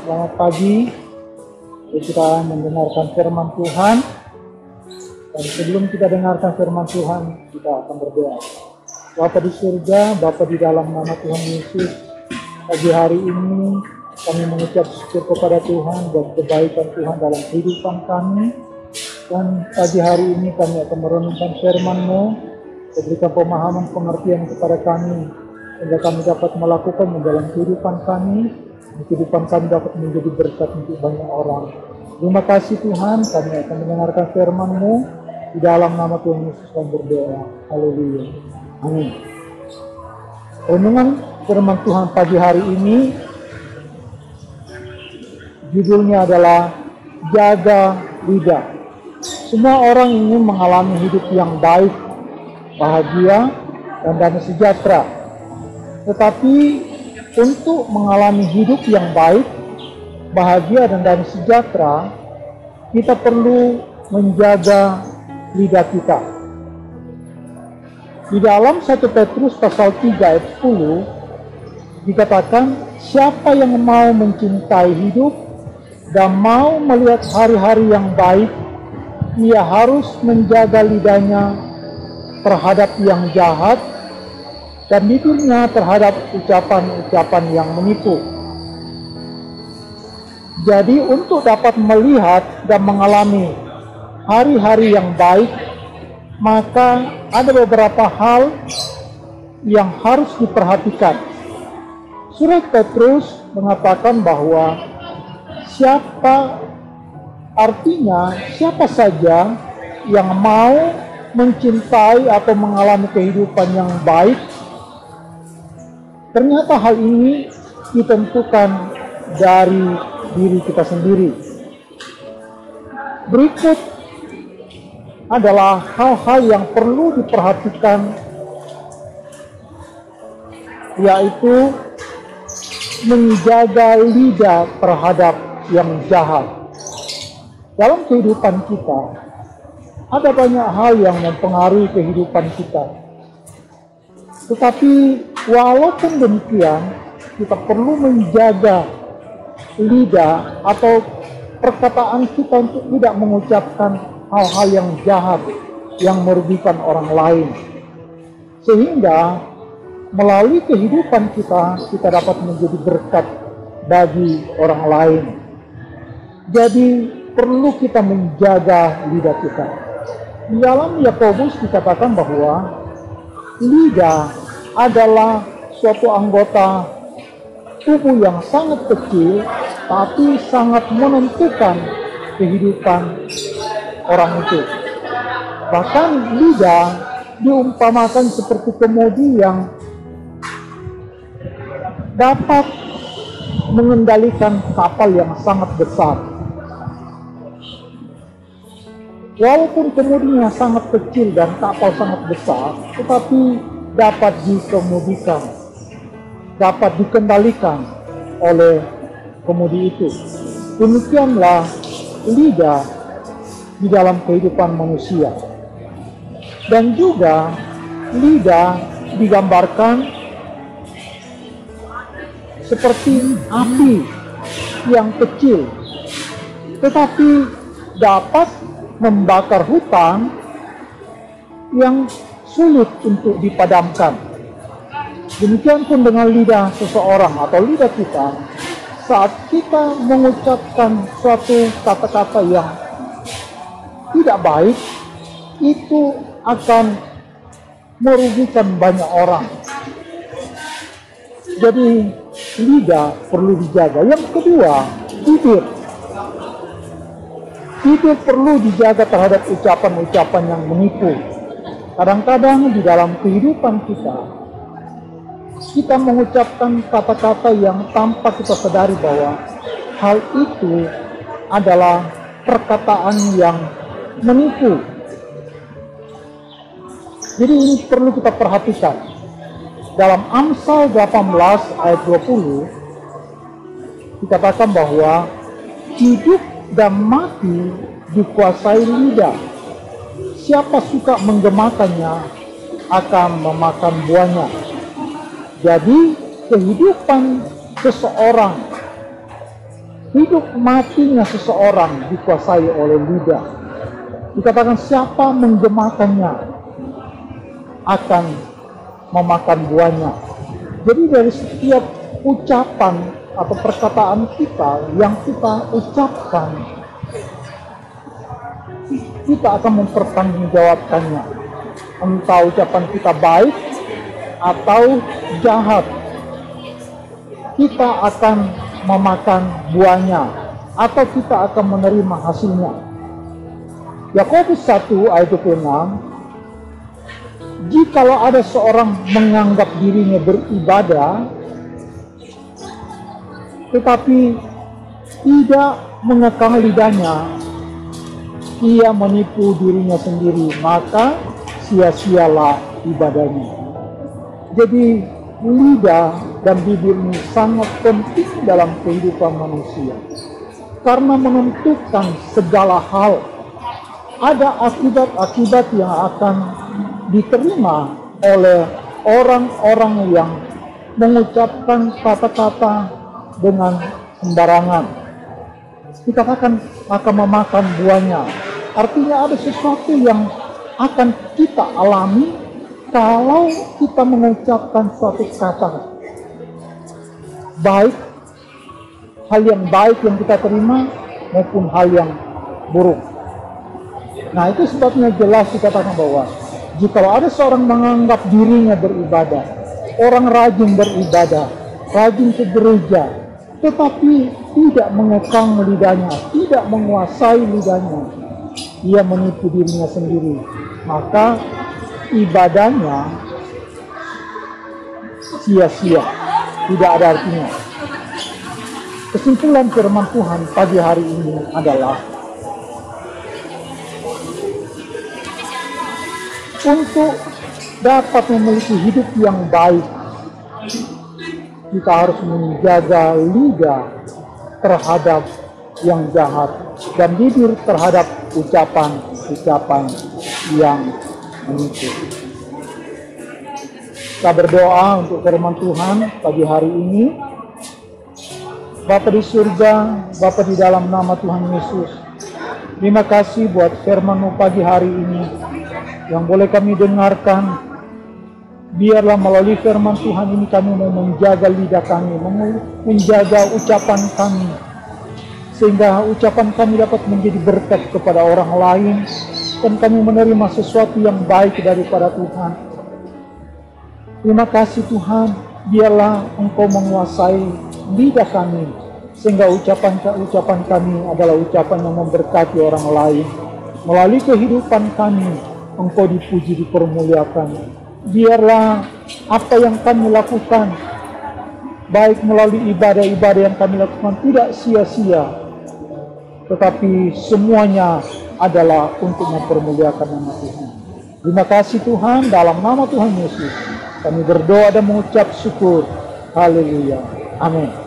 Selamat pagi. Kita mendengarkan firman Tuhan. Dan sebelum kita dengarkan firman Tuhan, kita akan berdoa. Bapa di surga, Bapa di dalam nama Tuhan Yesus, pagi hari ini kami mengucap syukur kepada Tuhan buat kebaikan Tuhan dalam kehidupan kami. Dan pagi hari ini kami akan merenungkan firman-Mu, berikan pemahaman pengertian kepada kami, sehingga kami dapat melakukannya dalam kehidupan kami, kehidupan kami dapat menjadi berkat untuk banyak orang. Terima kasih Tuhan, kami akan mendengarkan firman-Mu, di dalam nama Tuhan Yesus kami berdoa. Haleluya. Amin. Renungan firman Tuhan pagi hari ini, judulnya adalah Jaga Lidah. Semua orang ingin mengalami hidup yang baik, bahagia, dan damai sejahtera. Tetapi untuk mengalami hidup yang baik, bahagia, dan damai sejahtera, kita perlu menjaga lidah kita. Di dalam 1 Petrus pasal 3 ayat 10 dikatakan, siapa yang mau mencintai hidup dan mau melihat hari-hari yang baik, ia harus menjaga lidahnya terhadap yang jahat dan bibirnya terhadap ucapan-ucapan yang menipu. Jadi untuk dapat melihat dan mengalami hari-hari yang baik, maka ada beberapa hal yang harus diperhatikan. Surat Petrus mengatakan bahwa siapa saja yang mau mencintai atau mengalami kehidupan yang baik, ternyata hal ini ditentukan dari diri kita sendiri. Berikut adalah hal-hal yang perlu diperhatikan, yaitu menjaga lidah terhadap yang jahat. Dalam kehidupan kita, ada banyak hal yang mempengaruhi kehidupan kita. Tetapi walaupun demikian, kita perlu menjaga lidah atau perkataan kita untuk tidak mengucapkan hal-hal yang jahat yang merugikan orang lain. Sehingga melalui kehidupan kita dapat menjadi berkat bagi orang lain. Jadi perlu kita menjaga lidah kita. Di dalam Yakobus dikatakan bahwa lidah adalah suatu anggota tubuh yang sangat kecil, tapi sangat menentukan kehidupan orang itu. Bahkan lidah diumpamakan seperti kemudi yang dapat mengendalikan kapal yang sangat besar. Walaupun kemudinya sangat kecil dan kapal sangat besar, tetapi dapat dikemudikan, dapat dikendalikan oleh kemudi itu. Demikianlah lidah di dalam kehidupan manusia. Dan juga lidah digambarkan seperti api yang kecil, tetapi dapat membakar hutan yang sulit untuk dipadamkan. Demikian pun dengan lidah seseorang atau lidah kita, saat kita mengucapkan suatu kata-kata yang tidak baik, itu akan merugikan banyak orang. Jadi lidah perlu dijaga. Yang kedua, bibir. Bibir perlu dijaga terhadap ucapan-ucapan yang menipu. Kadang-kadang di dalam kehidupan kita mengucapkan kata-kata yang tanpa kita sadari bahwa hal itu adalah perkataan yang menipu. Jadi ini perlu kita perhatikan. Dalam Amsal 18 ayat 20 dikatakan bahwa hidup dan mati dikuasai lidah. Siapa suka menggemakannya akan memakan buahnya. Jadi kehidupan seseorang hidup matinya seseorang dikuasai oleh lidah. Dikatakan siapa menggemakannya akan memakan buahnya. Jadi dari setiap ucapan atau perkataan kita yang kita ucapkan, kita akan mempertanggungjawabkannya. Entah ucapan kita baik atau jahat, kita akan memakan buahnya atau kita akan menerima hasilnya. Yakobus 1 ayat 26, jikalau ada seorang menganggap dirinya beribadah tetapi tidak mengekang lidahnya, ia menipu dirinya sendiri, maka sia-sialah ibadahnya. Jadi lidah dan bibir ini sangat penting dalam kehidupan manusia karena menentukan segala hal. Ada akibat-akibat yang akan diterima oleh orang-orang yang mengucapkan kata-kata dengan sembarangan. Dikatakan akan memakan buahnya. Artinya ada sesuatu yang akan kita alami kalau kita mengucapkan suatu kata baik, hal yang baik yang kita terima maupun hal yang buruk. Nah, itu sebabnya jelas dikatakan bahwa jikalau ada seorang menganggap dirinya beribadah, orang rajin beribadah, rajin ke gereja, tetapi tidak mengekang lidahnya, tidak menguasai lidahnya, ia menipu dirinya sendiri, maka ibadahnya sia-sia, tidak ada artinya. Kesimpulan firman Tuhan pagi hari ini adalah untuk dapat memiliki hidup yang baik, kita harus menjaga lidah terhadap yang jahat dan bibir terhadap ucapan-ucapan yang menipu. Kita berdoa untuk firman Tuhan pagi hari ini. Bapa di surga, Bapa di dalam nama Tuhan Yesus, terima kasih buat firman-Mu pagi hari ini yang boleh kami dengarkan. Biarlah melalui firman Tuhan ini kami mau menjaga lidah kami, menjaga ucapan kami, sehingga ucapan kami dapat menjadi berkat kepada orang lain, dan kami menerima sesuatu yang baik daripada Tuhan. Terima kasih Tuhan, biarlah Engkau menguasai lidah kami, sehingga ucapan kami adalah ucapan yang memberkati orang lain. Melalui kehidupan kami, Engkau dipuji, dipermuliakan. Biarlah apa yang kami lakukan, baik melalui ibadah-ibadah yang kami lakukan, tidak sia-sia, tetapi semuanya adalah untuk mempermuliakan nama Tuhan. Terima kasih Tuhan, dalam nama Tuhan Yesus kami berdoa dan mengucap syukur. Haleluya. Amin.